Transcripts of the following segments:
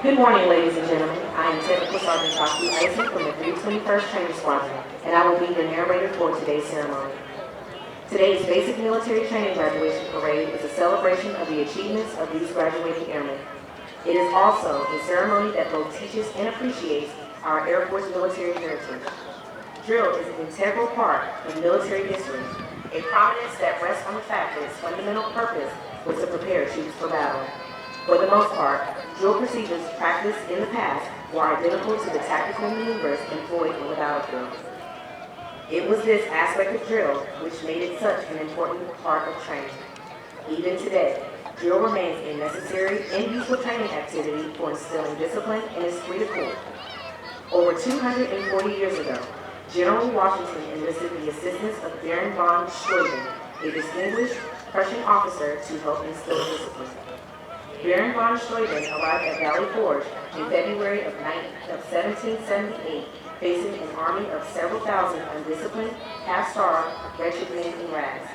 Good morning, ladies and gentlemen. I am Technical Sergeant Joshua Eisen from the 321st Training Squadron, and I will be your narrator for today's ceremony. Today's Basic Military Training Graduation Parade is a celebration of the achievements of these graduating airmen. It is also a ceremony that both teaches and appreciates our Air Force military heritage. Drill is an integral part of military history, a prominence that rests on the fact that its fundamental purpose was to prepare troops for battle. For the most part, drill procedures practiced in the past were identical to the tactical maneuvers employed on the battlefield. It was this aspect of drill which made it such an important part of training. Even today, drill remains a necessary and useful training activity for instilling discipline and esprit de corps. Over 240 years ago, General Washington enlisted the assistance of Baron von Steuben, a distinguished Prussian officer, to help instill discipline. Baron von Steuben arrived at Valley Forge in February of 1778, facing an army of several thousand undisciplined, half-starved, wretched men in rags.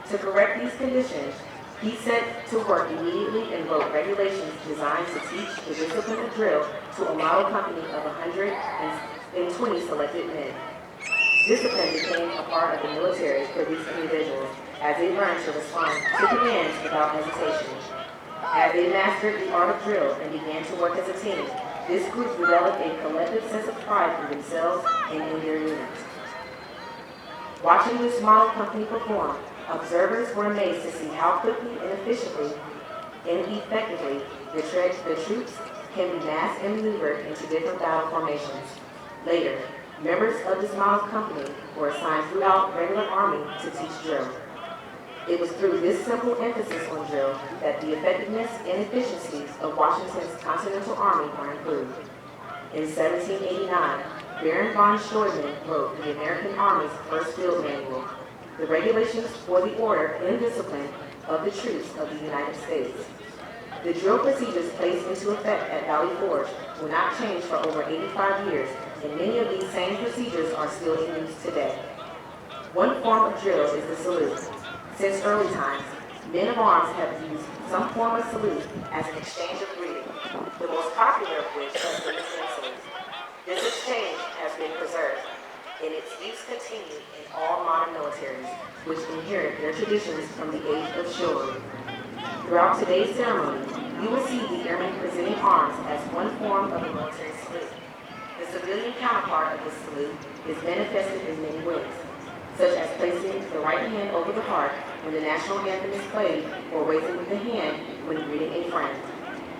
To correct these conditions, he set to work immediately and wrote regulations designed to teach the discipline of drill to a model company of 120 selected men. Discipline became a part of the military for these individuals as they learned to respond to commands without hesitation. As they mastered the art of drill and began to work as a team, this group developed a collective sense of pride in themselves and in their units. Watching this model company perform, observers were amazed to see how quickly and efficiently and effectively the troops can be massed and maneuvered into different battle formations. Later, members of this model company were assigned throughout regular army to teach drill. It was through this simple emphasis on drill that the effectiveness and efficiencies of Washington's Continental Army were improved. In 1789, Baron von Steuben wrote the American Army's first field manual, the regulations for the order and discipline of the troops of the United States. The drill procedures placed into effect at Valley Forge were not changed for over 85 years, and many of these same procedures are still in use today. One form of drill is the salute. Since early times, men of arms have used some form of salute as an exchange of greeting, the most popular of which has been the salute. This exchange has been preserved, and its use continued in all modern militaries, which inherit their traditions from the age of chivalry. Throughout today's ceremony, you will see the airmen presenting arms as one form of the military salute. The civilian counterpart of this salute is manifested in many ways, such as placing the right hand over the heart when the national anthem is played, or raising with the hand when greeting a friend.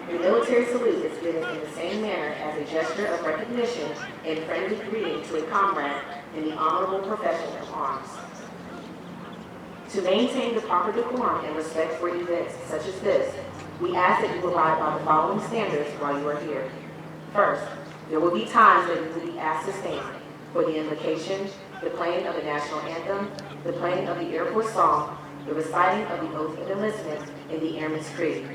The military salute is given in the same manner as a gesture of recognition and friendly greeting to a comrade in the honorable profession of arms. To maintain the proper decorum and respect for events such as this, we ask that you abide by the following standards while you are here. First, there will be times that you will be asked to stand for the invocation, the playing of the national anthem, the playing of the Air Force song, the reciting of the oath of enlistment, and the Airman's Creed.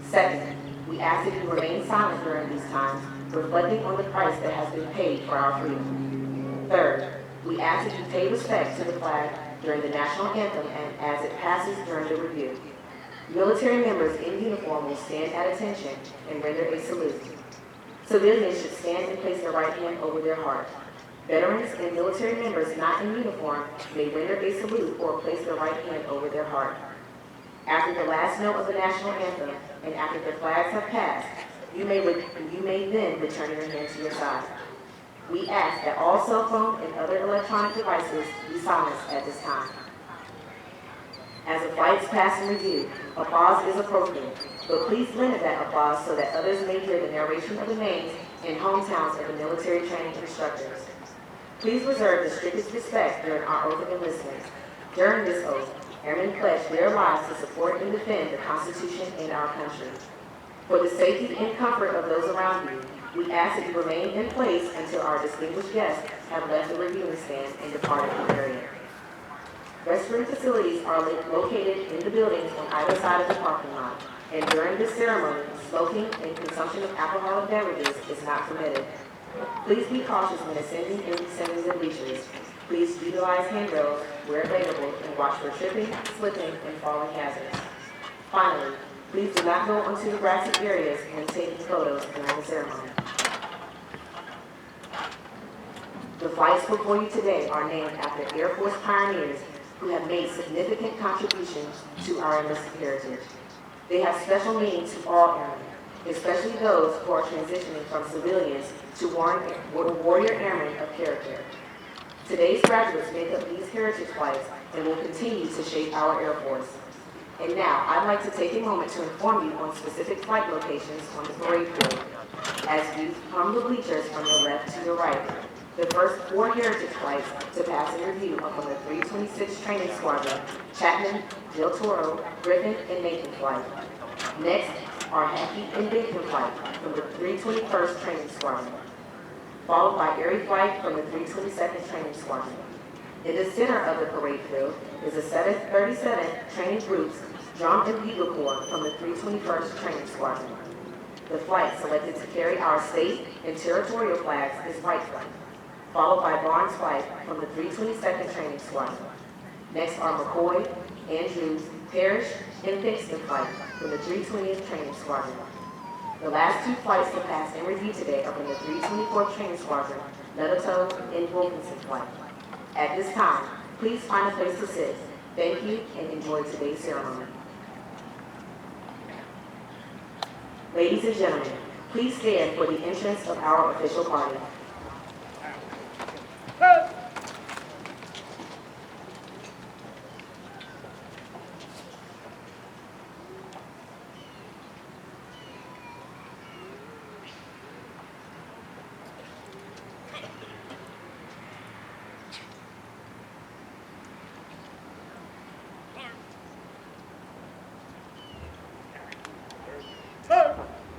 Second, we ask that you remain silent during these times, reflecting on the price that has been paid for our freedom. Third, we ask that you pay respect to the flag during the national anthem and as it passes during the review. Military members in uniform will stand at attention and render a salute. Civilians should stand and place their right hand over their heart. Veterans and military members not in uniform may render a salute or place their right hand over their heart. After the last note of the national anthem and after the flags have passed, you may then return your hand to your side. We ask that all cell phone and other electronic devices be silenced at this time. As the flights pass in review, applause is appropriate, but please limit that applause so that others may hear the narration of the names and hometowns of the military training instructors. Please reserve the strictest respect during our oath of enlistment. During this oath, airmen pledge their lives to support and defend the Constitution and our country. For the safety and comfort of those around you, we ask that you remain in place until our distinguished guests have left the reviewing stand and departed the area. Restroom facilities are located in the buildings on either side of the parking lot, and during this ceremony, smoking and consumption of alcoholic beverages is not permitted. Please be cautious when ascending and descending the bleachers. Please utilize handrails where available and watch for tripping, slipping, and falling hazards. Finally, Please do not go onto the grassy areas when taking photos during the ceremony. The flights before you today are named after Air Force pioneers who have made significant contributions to our enlisted heritage. They have special meaning to all airmen, especially those who are transitioning from civilians to warrior airmen of character. Today's graduates make up these heritage flights and will continue to shape our Air Force. And now, I'd like to take a moment to inform you on specific flight locations on the parade field. As you from the bleachers from your left to your right, the first 4 heritage flights to pass in review are from the 326 Training Squadron, Chapman, Del Toro, Griffin, and Nathan flight. Next are Hackey and Benton flight from the 321st Training Squadron, followed by Erie flight from the 322nd Training Squadron. In the center of the parade field is the 737 Training Group's Drum and Bugle Corps from the 321st Training Squadron. The flight selected to carry our state and territorial flags is Wright flight, followed by Barnes flight from the 322nd Training Squadron. Next are McCoy, Andrews, Parrish, and Thingston flight from the 320th Training Squadron. The last 2 flights to pass in review today are from the 324th Training Squadron, Ledoto, and Wilkinson flight. At this time, please find a place to sit. Thank you and enjoy today's ceremony. Ladies and gentlemen, please stand for the entrance of our official party.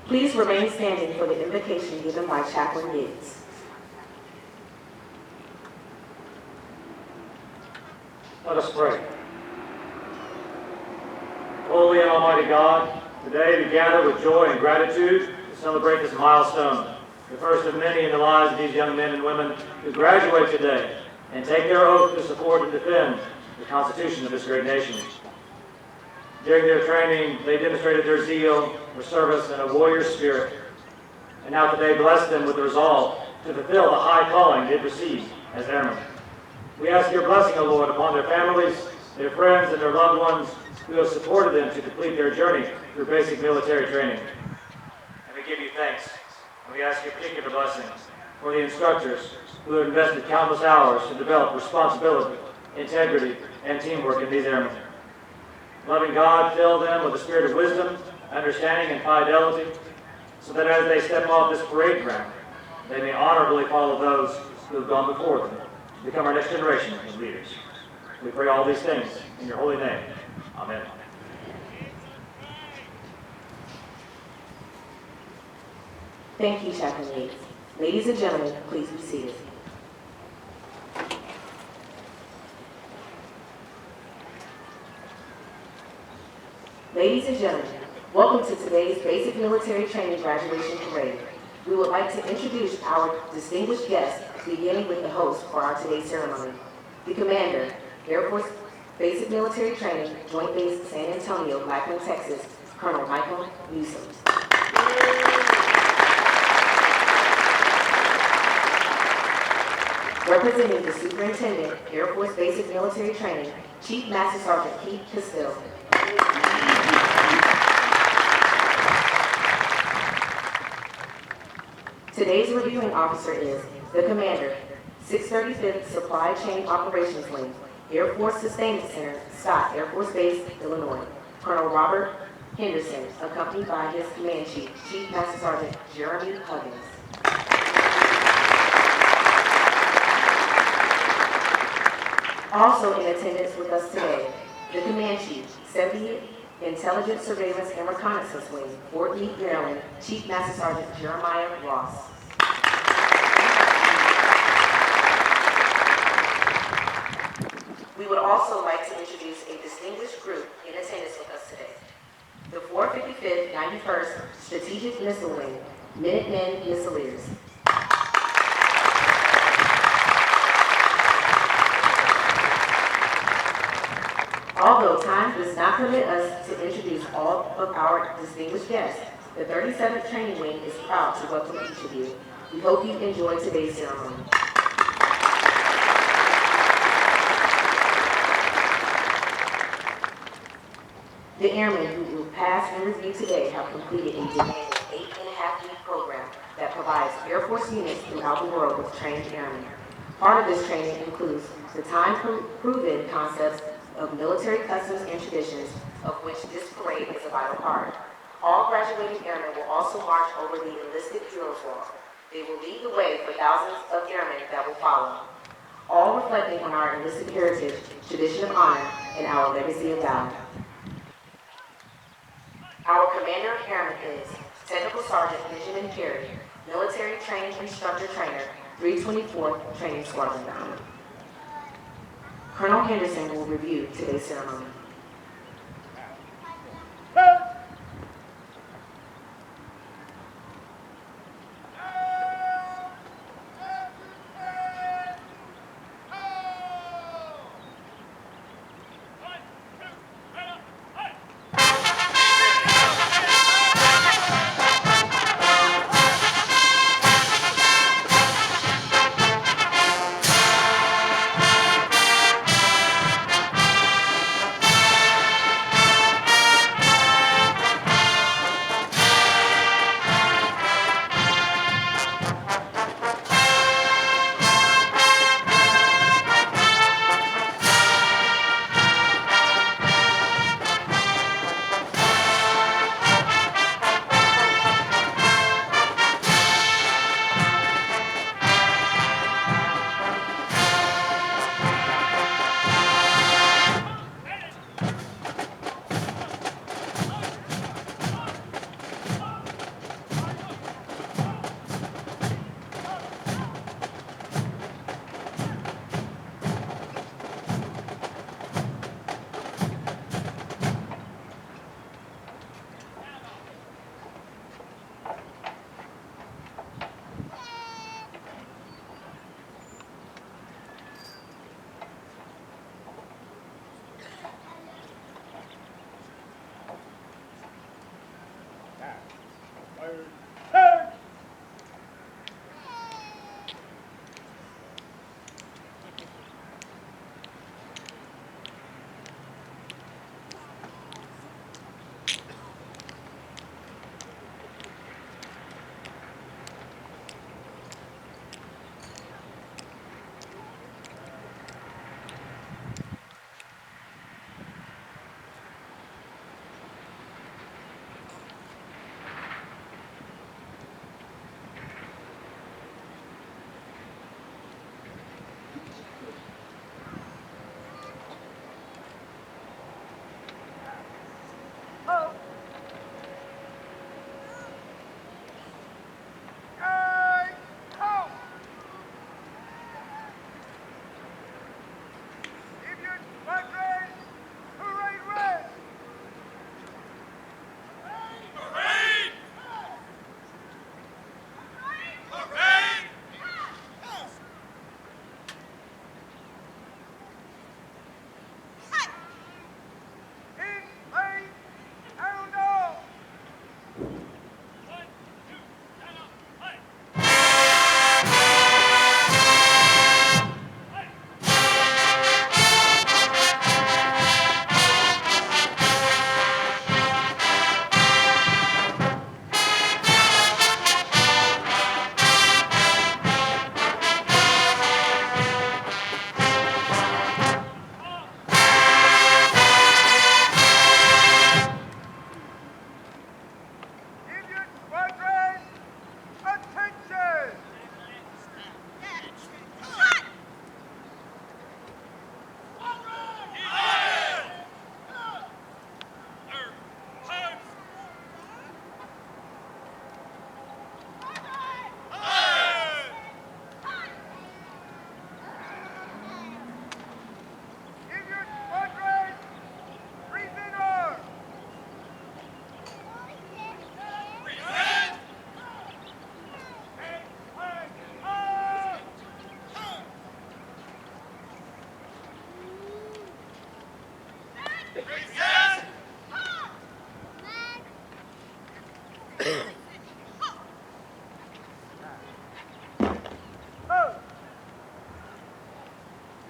Please remain standing for the invocation given by Chaplain Yates. Let us pray. Holy and Almighty God, today we gather with joy and gratitude to celebrate this milestone, the first of many in the lives of these young men and women who graduate today and take their oath to support and defend the Constitution of this great nation. During their training, they demonstrated their zeal for service and a warrior spirit. And now today, bless them with the resolve to fulfill the high calling they've received as airmen. We ask your blessing, O Lord, upon their families, their friends, and their loved ones who have supported them to complete their journey through basic military training. And we give you thanks, and we ask your particular blessings for the instructors who have invested countless hours to develop responsibility, integrity, and teamwork in these airmen. Loving God, fill them with a spirit of wisdom, understanding, and fidelity, so that as they step off this parade ground, they may honorably follow those who have gone before them to become our next generation of leaders. We pray all these things in your holy name. Amen. Thank you, Chaplain Yates. Ladies and gentlemen, please be seated. Ladies and gentlemen, welcome to today's Basic Military Training Graduation Parade. We would like to introduce our distinguished guests, beginning with the host for our today's ceremony, the Commander, Air Force Basic Military Training, Joint Base San Antonio, Lackland, Texas, Colonel Michael Newsom. Representing the Superintendent, Air Force Basic Military Training, Chief Master Sergeant Keith Castile. Today's reviewing officer is the Commander, 635th Supply Chain Operations Wing, Air Force Sustainment Center, Scott Air Force Base, Illinois, Colonel Robert Henderson, accompanied by his Command Chief, Chief Master Sergeant Jeremy Huggins. Also in attendance with us today, the Command Chief, 70th Intelligence, Surveillance, and Reconnaissance Wing, Fort Meade, Maryland, Chief Master Sergeant Jeremiah Ross. We would also like to introduce a distinguished group in attendance with us today. The 455th 91st Strategic Missile Wing, Minutemen Missileers. Although time does not permit us to introduce all of our distinguished guests, the 37th Training Wing is proud to welcome each of you. We hope you enjoy today's ceremony. The airmen who will pass and review today have completed a demanding 8.5-week program that provides Air Force units throughout the world with trained airmen. Part of this training includes the time-proven concepts of military customs and traditions, of which this parade is a vital part. All graduating airmen will also march over the enlisted heroes wall. They will lead the way for thousands of airmen that will follow, all reflecting on our enlisted heritage, tradition of honor, and our legacy of valor. Our Commander of Airmen is Technical Sergeant Benjamin Perry, Military Training Instructor Trainer, 324th Training Squadron. Colonel Henderson will review today's ceremony.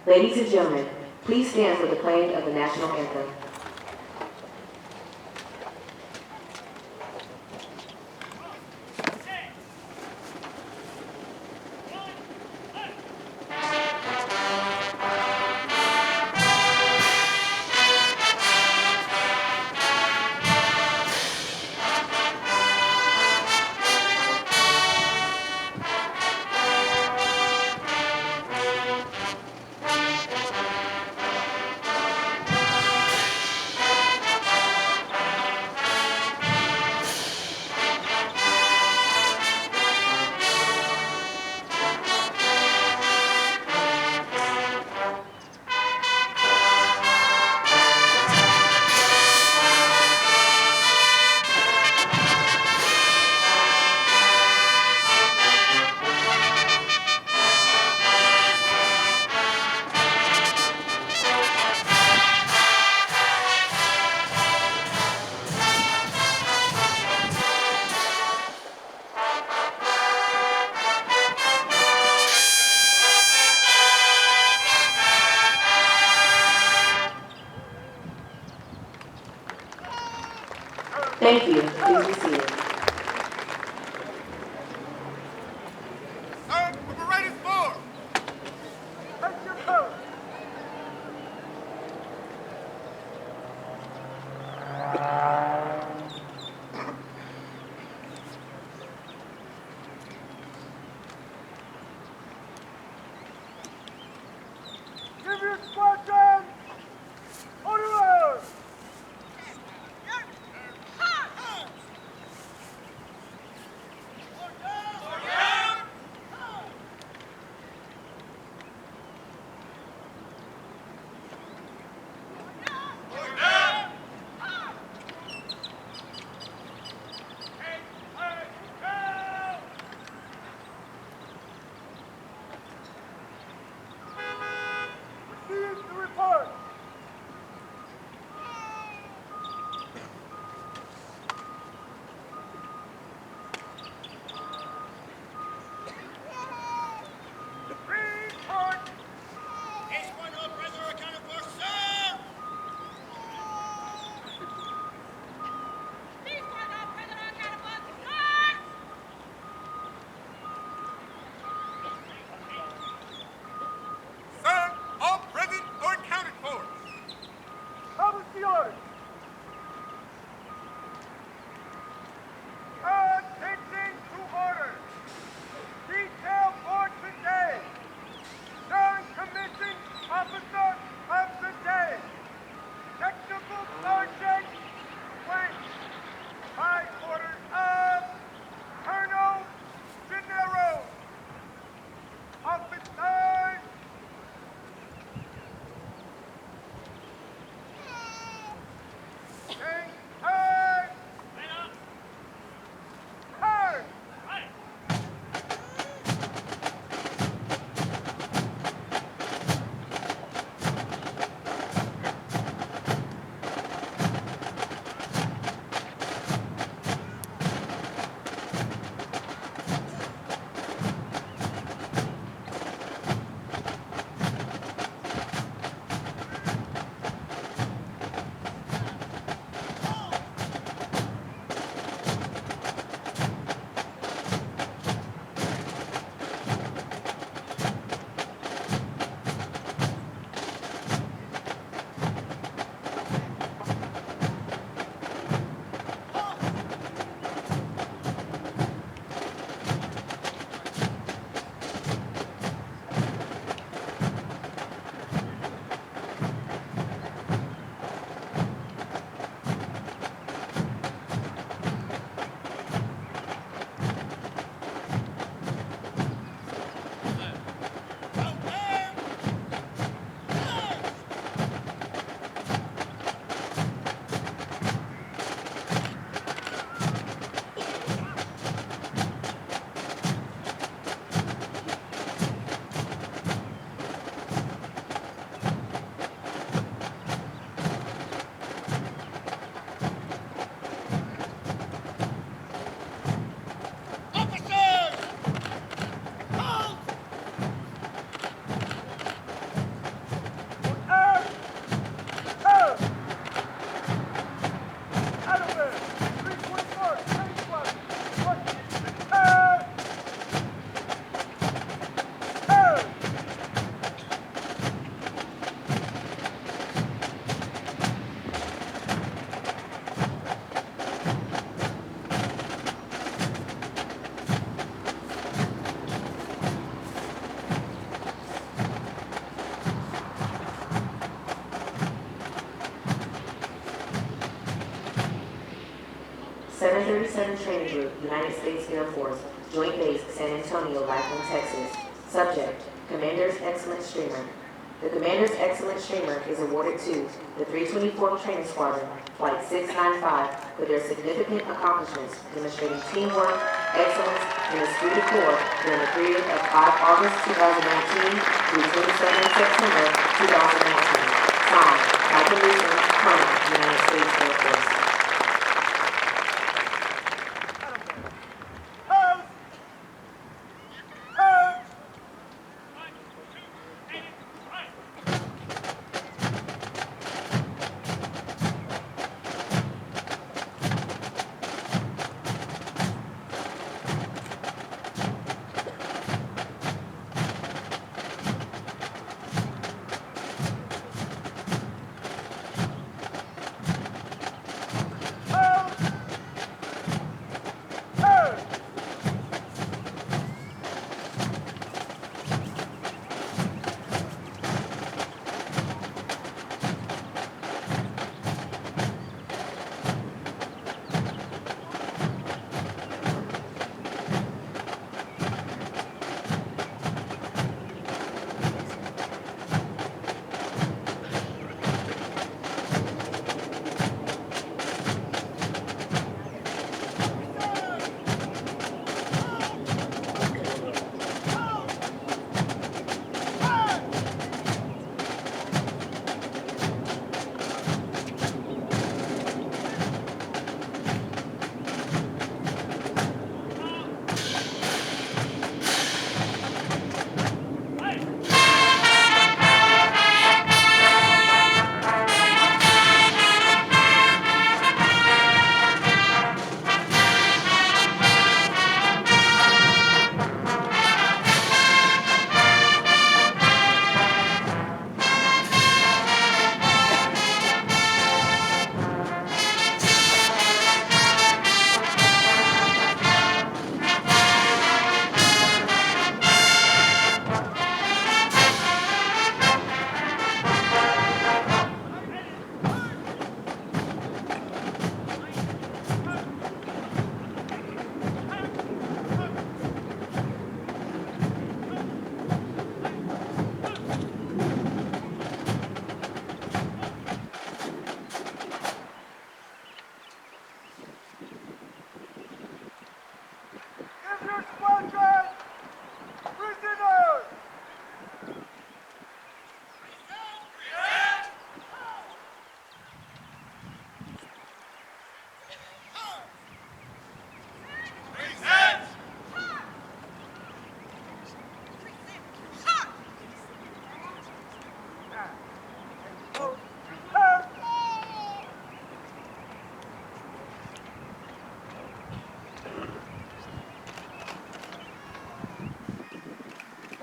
Ladies and gentlemen, please stand for the playing of the national anthem. Thank you. Please be seated. Sir, the parade is formed. Take your post. Give your squadron orders. 737 Training Group, United States Air Force, Joint Base, San Antonio, Lackland, Texas. Subject, Commander's Excellent Streamer. The Commander's Excellent Streamer is awarded to the 324th Training Squadron, Flight 695, for their significant accomplishments demonstrating teamwork, excellence, and esprit de corps during the period of 5 August 2019 through 27 September 2019. Signed, Michael Newsom, Colonel, United States Air Force.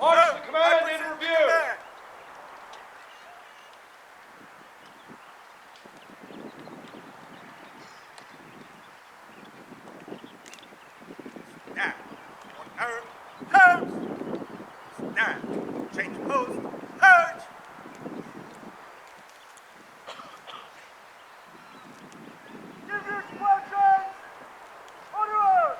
Order to command in review. Now, pose. Now, change pose. Purge. Give your squadrons order.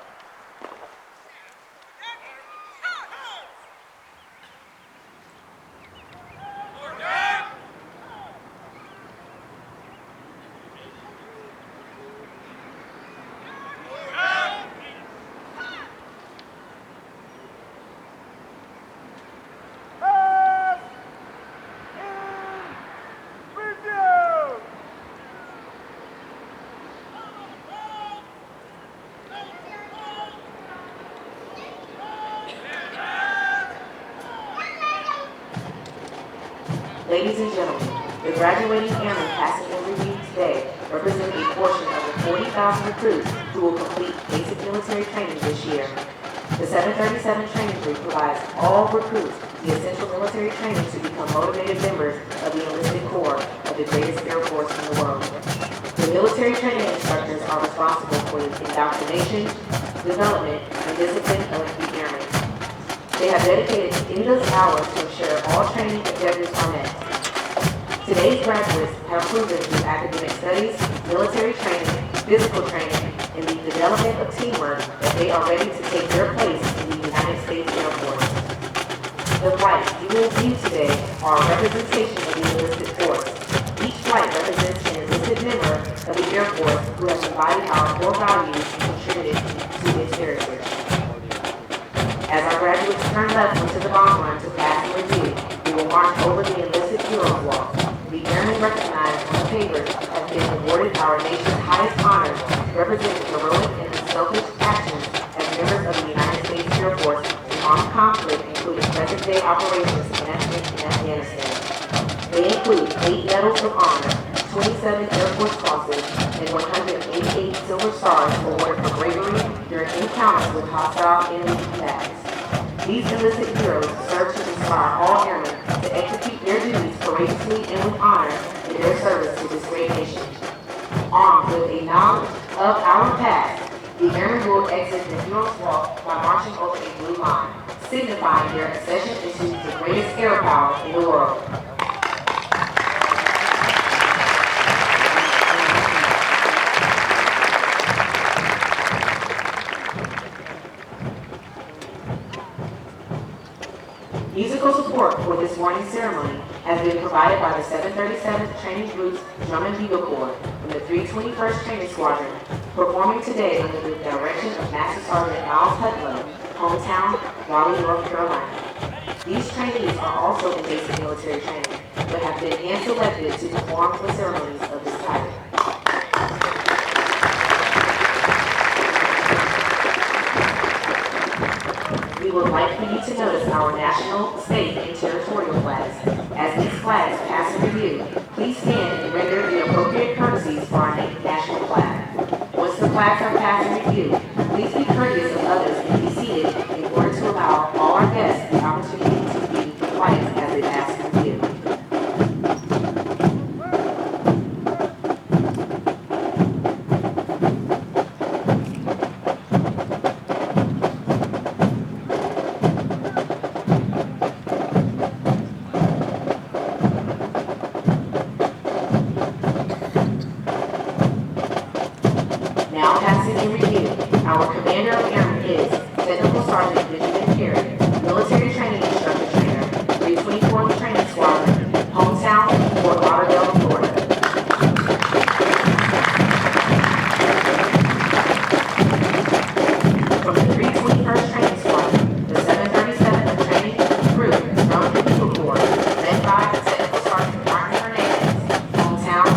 Ladies and gentlemen, the graduating airmen passing in review today represent a portion of the 40,000 recruits who will complete basic military training this year. The 737 Training Group provides all recruits the essential military training to become motivated members of the enlisted corps of the greatest Air Force in the world. The military training instructors are responsible for the indoctrination, development, and discipline of the airmen. They have dedicated endless hours to ensure all training objectives are met. Today's graduates have proven through academic studies, military training, physical training, and the development of teamwork that they are ready to take their place in the United States Air Force. The flights you will view today are a representation of the enlisted force. Each flight represents an enlisted member of the Air Force who has embodied our core values and contributed to its heritage. As our graduates turn left onto the bomb run to pass and review, we will march over the enlisted heroes walk. The airmen recognized on the papers have been awarded our nation's highest honors, representing heroic and unselfish actions as members of the United States Air Force in armed conflict, including present-day operations in Afghanistan. They include 8 medals of honor, 27 Air Force crosses, and 188 silver stars awarded for bravery during encounters with hostile enemy combatants. These enlisted heroes serve to inspire all airmen to execute their duties courageously and with honor in their service to this great nation. Armed with a knowledge of our past, the airmen will exit the hero's walk by marching over a blue line, signifying their accession into the greatest air power in the world. Musical support for this morning's ceremony has been provided by the 737th Training Group's Drum and Bugle Corps from the 321st Training Squadron, performing today under the direction of Master Sergeant Miles Hudlow, hometown, Raleigh, North Carolina. These trainees are also in basic military training, but have been hand-selected to perform for ceremonies of this type. We would like for you to notice our national, state, and territorial flags. As these flags pass in review, please stand and render the appropriate courtesies for our national flag. Once the flags are passed in review, please be courteous of others and be seated in order to allow all our guests the opportunity to view the flags as they pass in review. Now passing in review, our Commander of Airmen is Technical Sergeant Benjamin Perry, Military Training Instructor Trainer, 324th Training Squadron, hometown, Fort Lauderdale, Florida. From the 321st Training Squadron, the 737th Training Group, Drum and Bugle Corps, led by Technical Sergeant Martin Hernandez, hometown,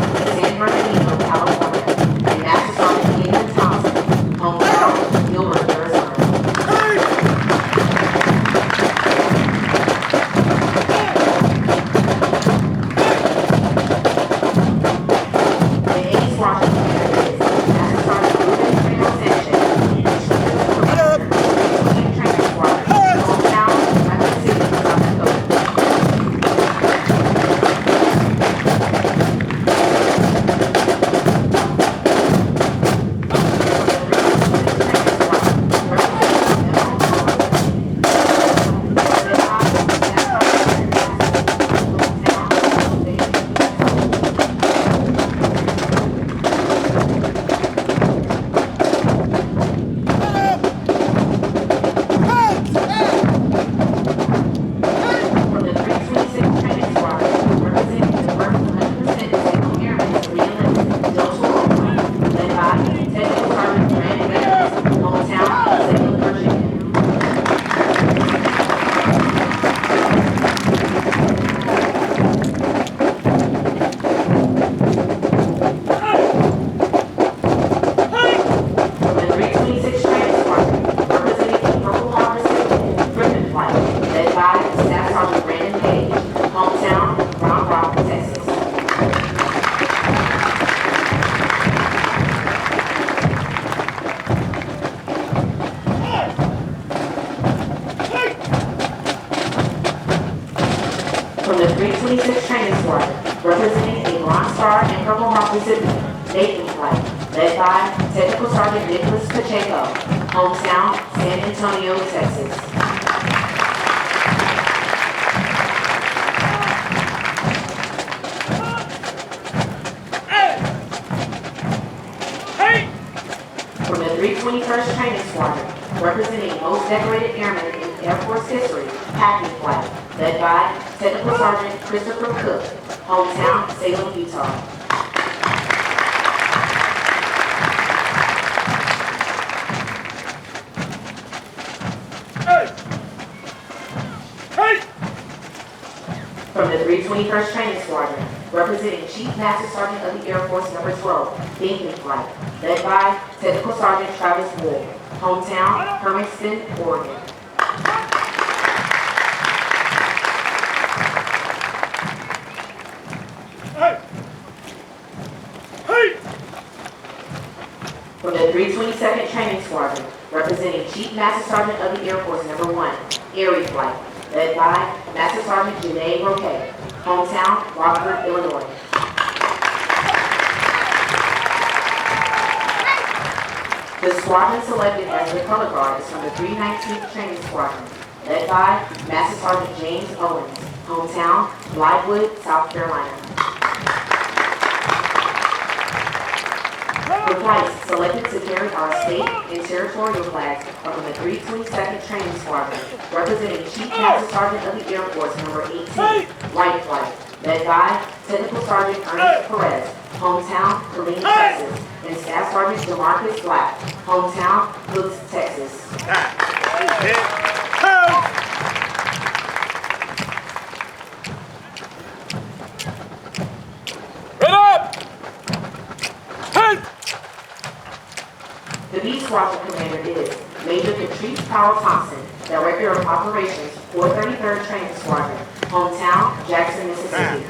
San Bernardino, California, and Master Sergeant Thompson, hometown, Gilbert, Arizona. The 80 Squadron Commander is Master Sergeant Ruben Primo Sanchez, Training Squadron, hometown, Rapid City, South Dakota. From the 326th Training Squadron, representing the first 100% disabled airmen to re-enlist, Delta Oakland, led by Technical Sergeant Brandon Evans, hometown, St. Louis, Virginia. From the 326th Training Squadron, representing the Purple Heart recipient, Griffin Flight, led by Staff Sergeant Brandon Page, hometown, Round Rock, Texas. From the 326th Training Squadron, representing a Bronze Star and Purple Heart recipient, Nathan Flight, led by Technical Sergeant Nicholas Pacheco, hometown, San Antonio, Texas. From 321st Training Squadron, representing most decorated airmen in Air Force history, Packing Flight, led by Technical Sergeant Christopher Cook, hometown Salem, Utah. From the 321st Training Squadron, representing Chief Master Sergeant of the Air Force Number 12, Binkley Flight, led by Technical Sergeant Travis Wool, hometown Hermiston, Oregon. From the 322nd Training Squadron, representing Chief Master Sergeant of the Air Force Number 1, Erie Flight, led by Master Sergeant Janae Roquet, hometown Rockford, Illinois. The squadron selected as the color guard is from the 319th Training Squadron, led by Master Sergeant James Owens, hometown Blythewood, South Carolina. The flights selected to carry our state and territorial flags are from the 322nd Training Squadron, representing Chief Master Sergeant of the Air Force Number 18, White Flight, led by Technical Sergeant Ernest Perez, hometown Killeen, Texas, and Staff Sergeant DeMarcus Black, hometown Hooks, Texas. The B Squadron Commander is Major Patrice Powell Thompson, Director of Operations, 433rd Training Squadron, hometown Jackson, Mississippi.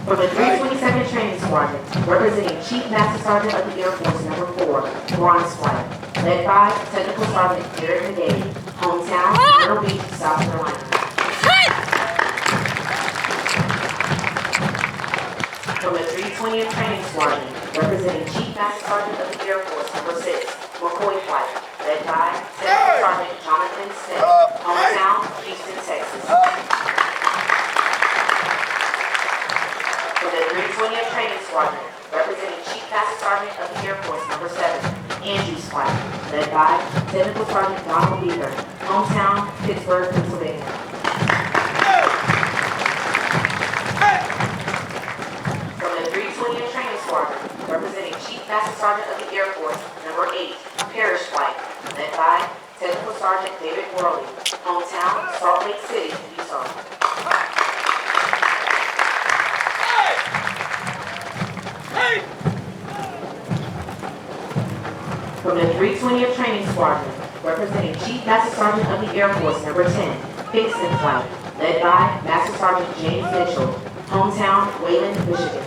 From the 327th Training Squadron, representing Chief Master Sergeant of the Air Force Number 4, Bronze Flight, led by Technical Sergeant Derek McGee, hometown Myrtle Beach, South Carolina. From the 320th Training Squadron, representing Chief Master Sergeant of the Air Force Number 6, McCoy Flight, led by Technical Sergeant Jonathan Smith, hometown Houston, Texas. From the 320th Training Squadron, representing Chief Master Sergeant of the Air Force Number 7, Andrews Flight, led by Technical Sergeant Donald Beaver, hometown Pittsburgh, Pennsylvania. From the 320th Training Squadron, representing Chief Master Sergeant of the Air Force Number 8, Parrish Flight, led by Technical Sergeant David Worley, hometown Salt Lake City, Utah. From the 320th Training Squadron, representing Chief Master Sergeant of the Air Force Number 10, Kingston Flight, led by Master Sergeant James Mitchell, hometown Wayland, Michigan.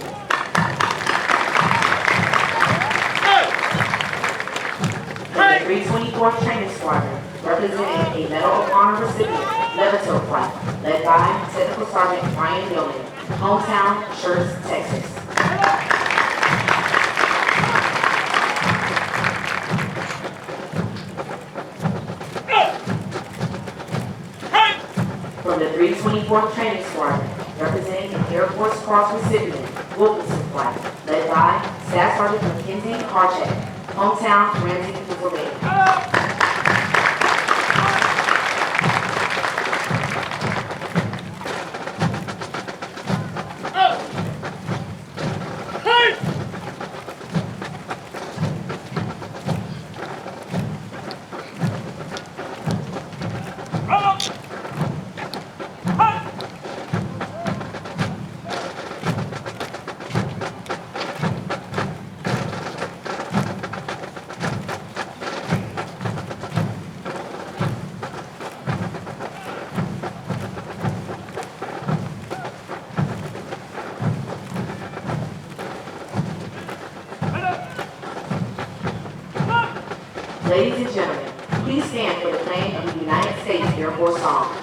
From the 324th Training Squadron, representing a Medal of Honor recipient, Leviton Flight, led by Technical Sergeant Brian Millman, hometown Schertz, Texas. From the 324th Training Squadron, representing an Air Force Cross recipient, Wilkinson Flight, led by Staff Sergeant Mackenzie Harcheck, hometown Ramsey, Pennsylvania. Ladies and gentlemen, please stand for the playing of the United States Air Force song.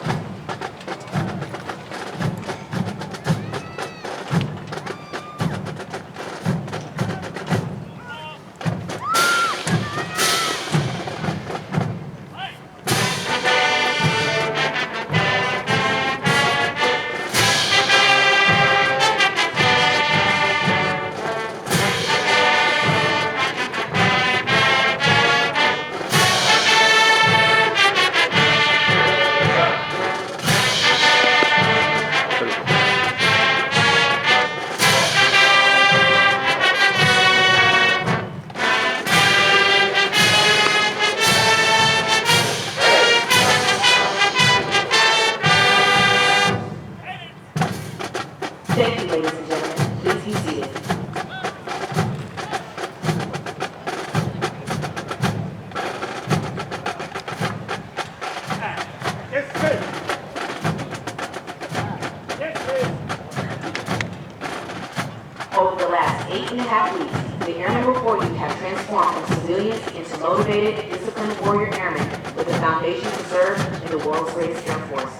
athletes, the airmen before you have transformed from civilians into motivated, disciplined warrior airmen with a foundation to serve in the world's greatest Air Force.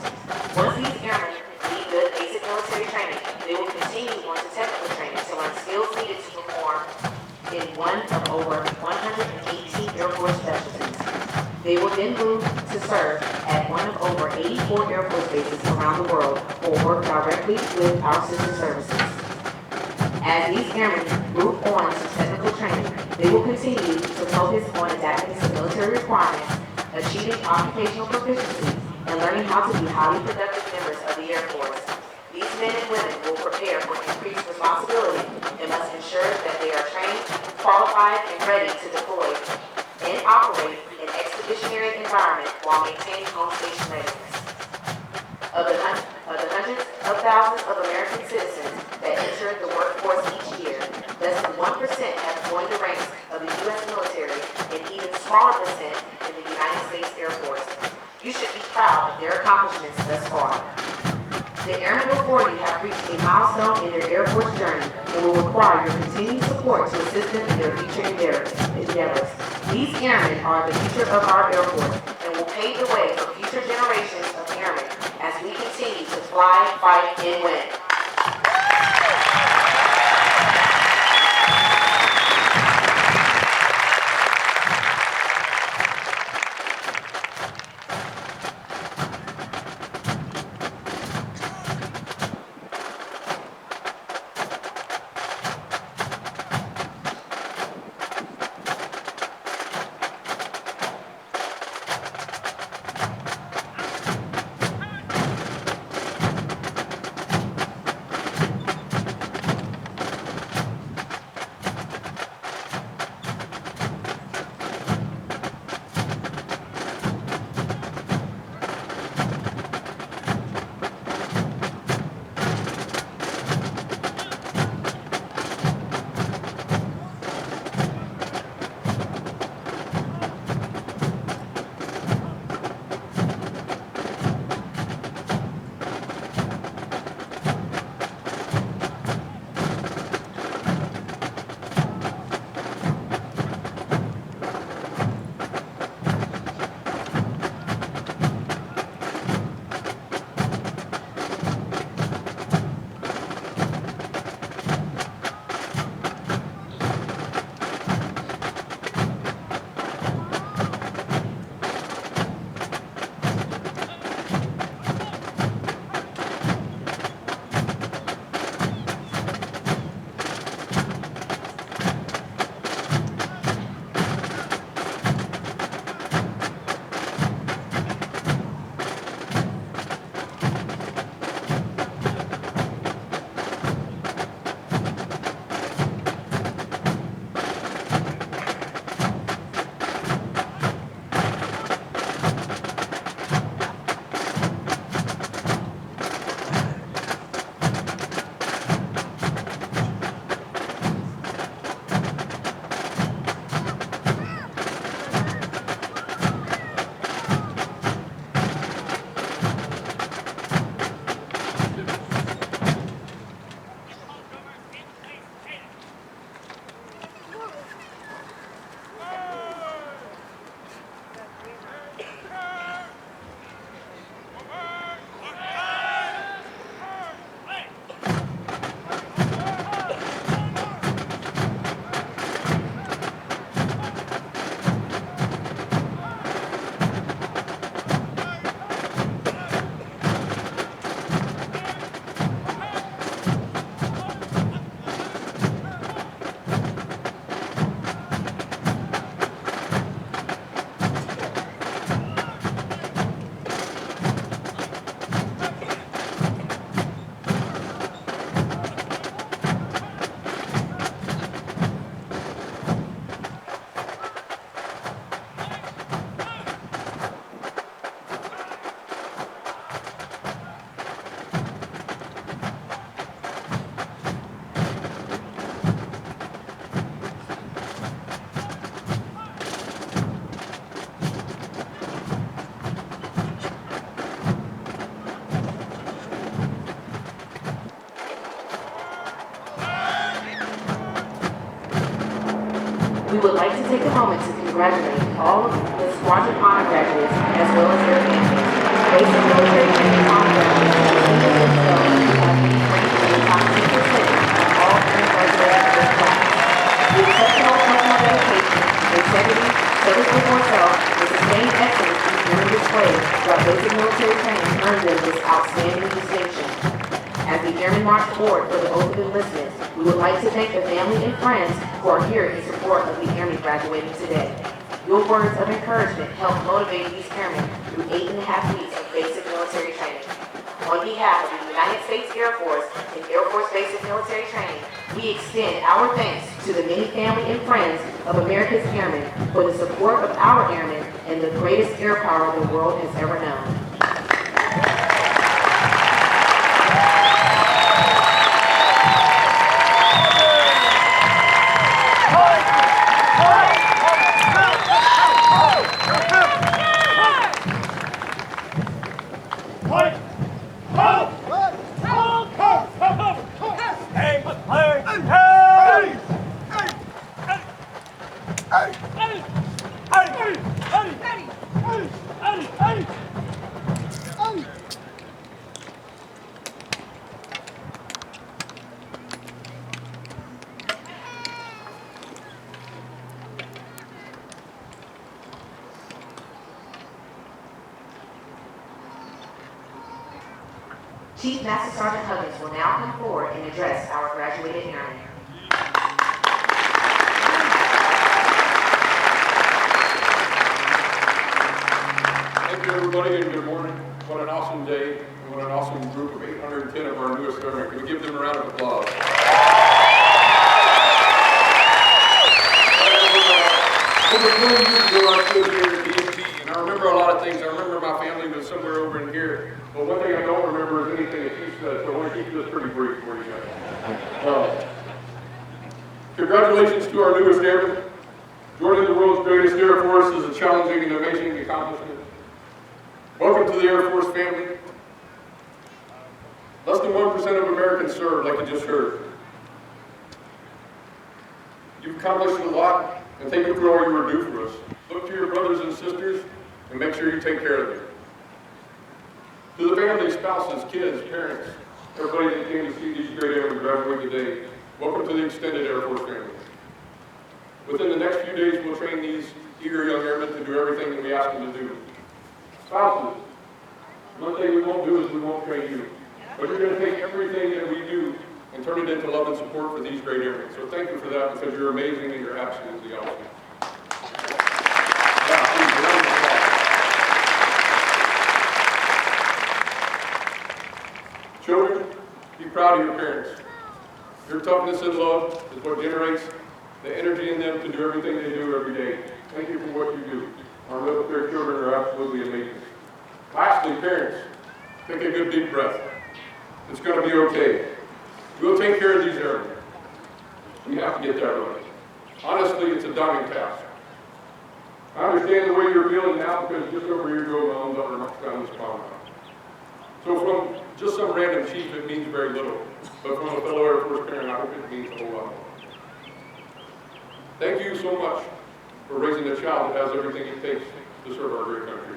Once these airmen complete good basic military training, they will continue on to technical training to learn skills needed to perform in one of over 118 Air Force specialties. They will then move to serve at one of over 84 Air Force bases around the world or work directly with our sister services. As these airmen move on to technical training, they will continue to focus on adapting to military requirements, achieving occupational proficiency, and learning how to be highly productive members of the Air Force. These men and women will prepare for increased responsibility and must ensure that they are trained, qualified, and ready to deploy and operate in expeditionary environment while maintaining home station readiness. Of the hundreds of thousands of American citizens that enter the workforce each year, less than 1% have joined the ranks of the U.S. military, and even smaller percent in the United States Air Force. You should be proud of their accomplishments thus far. The airmen before you have reached a milestone in their Air Force journey and will require your continued support to assist them in their future endeavors. These airmen are the future of our Air Force and will pave the way for future generations of airmen as we continue to fly, fight, and win. We would like to take a moment to congratulate all of the Squadron Honor graduates as well as their families. Basic military training honor graduates distinguish themselves by being ranked in the top 2% of all current graduates of this class. The exceptional personal dedication, integrity, service before self, and sustained excellence these women displayed throughout basic military training earned them this outstanding distinction. As the Airmen march forward for the oath of enlistment, we would like to thank the family and friends who are here in support of the Airmen graduating today. Your words of encouragement help motivate these airmen through 8.5 weeks of basic military training. On behalf of the United States Air Force and Air Force Basic Military Training, we extend our thanks to the many family and friends of America's Airmen for the support of our airmen and the greatest air power the world has ever known. Chief Master Sergeant Huggins will now come forward and address our graduated airmen. Thank you, everybody, and good morning. What an awesome day, and what an awesome group of 810 of our newest airmen. Can we give them a round of applause? Over 20 years ago, I stood here at BMT, and I remember a lot of things. I remember my family was somewhere over in here, but one thing I don't remember is anything that you said, so I want to keep this pretty brief for you guys. Congratulations to our newest airmen. Joining the world's greatest Air Force is a challenging and amazing accomplishment. Welcome to the Air Force family. Less than 1% of Americans serve, like you just heard. You've accomplished a lot, and thank you for all you were do for us. Look to your brothers and sisters, and make sure you take care of them. To the family, spouses, kids, parents, everybody that came to see these great airmen graduate today, welcome to the extended Air Force family. Within the next few days, we'll train these eager young airmen to do everything that we ask them to do. Spouses, one thing we won't do is we won't train you. But you're going to take everything that we do and turn it into love and support for these great airmen. So thank you for that, because you're amazing and you're absolutely awesome. Children, be proud of your parents. Your toughness and love is what generates the energy in them to do everything they do every day. Thank you for what you do. Our military children are absolutely amazing. Lastly, parents, take a good deep breath. It's going to be okay. We'll take care of these airmen. We have to get that right. Honestly, it's a daunting task. I understand the way you're feeling now, because just over a year ago, my own daughter found this problem. So from just some random chief, it means very little. But from a fellow Air Force parent, I hope it means a whole lot more. Thank you so much for raising a child that has everything it takes to serve our great country.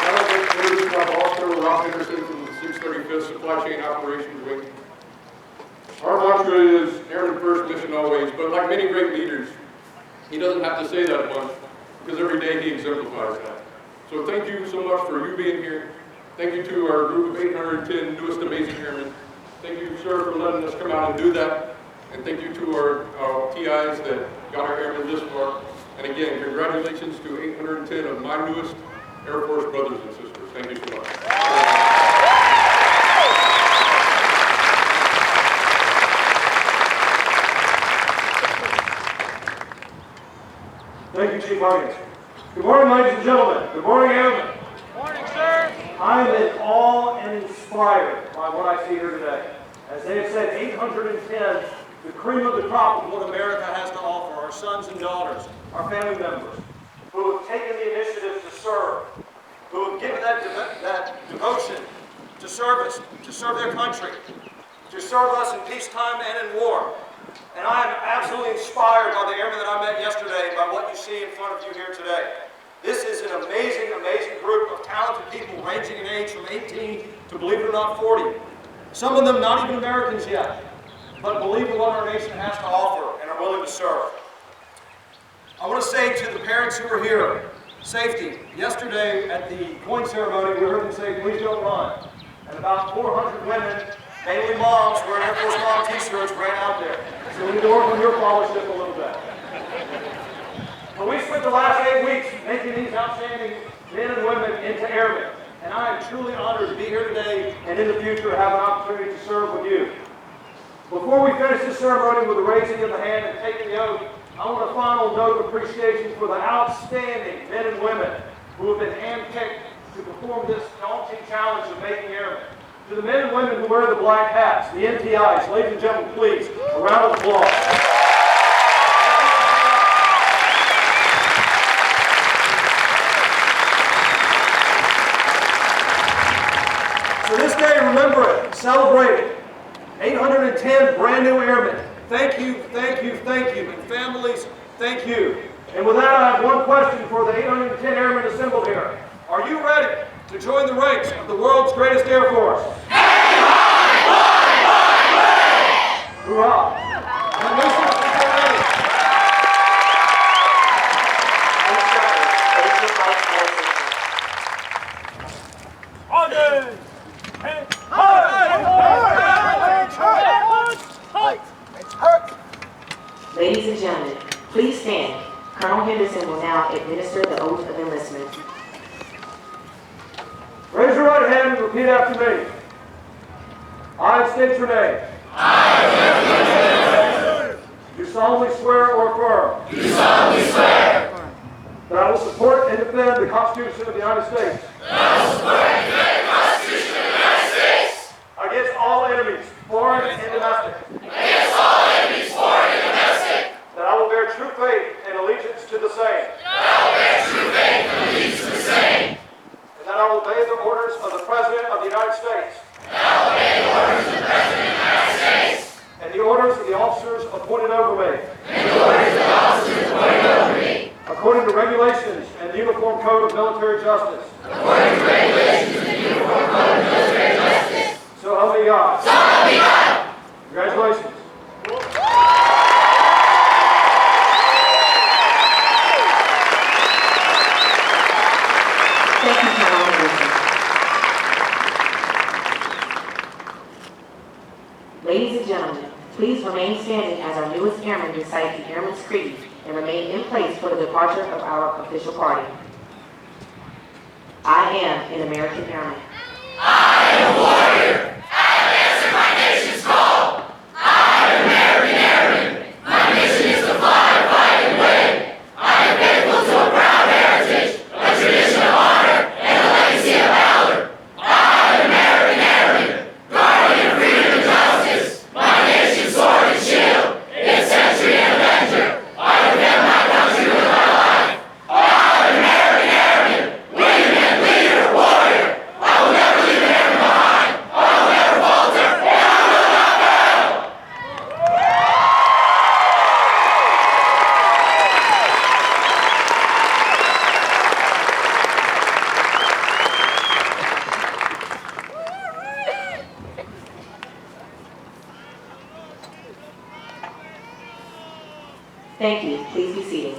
I'd like to introduce my boss, Colonel Rob Henderson from the 635th Supply Chain Operations Wing. Our mantra is Airman first, mission always, but like many great leaders, he doesn't have to say that much, because every day he exemplifies that. So thank you so much for you being here. Thank you to our group of 810 newest amazing airmen. Thank you, sir, for letting us come out and do that. And thank you to our TIs that got our airmen this far. And again, congratulations to 810 of my newest Air Force brothers and sisters. Thank you so much. Thank you, Chief Huggins. Good morning, ladies and gentlemen. Good morning, airmen. Good morning, sir. I am in awe and inspired by what I see here today. As they have said, 810, the cream of the crop of what America has to offer, our sons and daughters, our family members, who have taken the initiative to serve, who have given that devotion to service, to serve their country, to serve us in peacetime and in war. And I am absolutely inspired by the airmen that I met yesterday, by what you see in front of you here today. This is an amazing, amazing group of talented people ranging in age from 18 to, believe it or not, 40. Some of them not even Americans yet, but believe in what our nation has to offer and are willing to serve. I want to say to the parents who are here, safety. Yesterday at the coin ceremony, we heard them say, "Please don't run." And about 400 women, mainly moms, wearing Air Force Mom t-shirts, ran out there. So we need to work on your followership a little bit. But we spent the last 8 weeks making these outstanding men and women into airmen. And I am truly honored to be here today and in the future have an opportunity to serve with you. Before we finish this ceremony with the raising of the hand and taking the oath, I want a final note of appreciation for the outstanding men and women who have been handpicked to perform this daunting challenge of making airmen. To the men and women who wear the black hats, the MTIs, ladies and gentlemen, please, a round of applause. So this day, remember it, celebrate it. 810 brand new airmen. Thank you, thank you, thank you. And families, thank you. And with that, I have one question for the 810 airmen assembled here. Are you ready to join the ranks of the world's greatest Air Force? Hoorah! Enlistment, if you're ready. Ladies and gentlemen, please stand. Colonel Henderson will now administer the oath of enlistment. Raise your right hand and repeat after me. I state your name. Do solemnly swear or affirm. Do solemnly swear. That I will support and defend the Constitution of the United States. That I will support and defend the Constitution of the United States. Against all enemies, foreign and domestic. Against all enemies, foreign and domestic. That I will bear true faith and allegiance to the same. That I will bear true faith and allegiance to the same. And that I will obey the orders of the President of the United States. That I will obey the orders of the President of the United States. And the orders of the officers appointed over me. And the orders of the officers appointed over me. According to regulations and the Uniform Code of Military Justice. According to regulations and the Uniform Code of Military Justice. So help me God. So help me God. Congratulations. Thank you, Colonel Henderson. Ladies and gentlemen, please remain standing as our newest airmen recite the Airman's Creed and remain in place for the departure of our official party. I am an American airman. I am a warrior. I have answered my nation's call. I am an American airman. My mission is to fly, fight, and win. I am faithful to a proud heritage, a tradition of honor, and a legacy of valor. I am an American airman, guardian of freedom and justice. My nation's sword and shield, its century and avenger. I defend my country with my life. I am an American airman, wingman, leader, warrior. I will never leave an airman behind. I will never falter, and I will not fail. Thank you. Please be seated.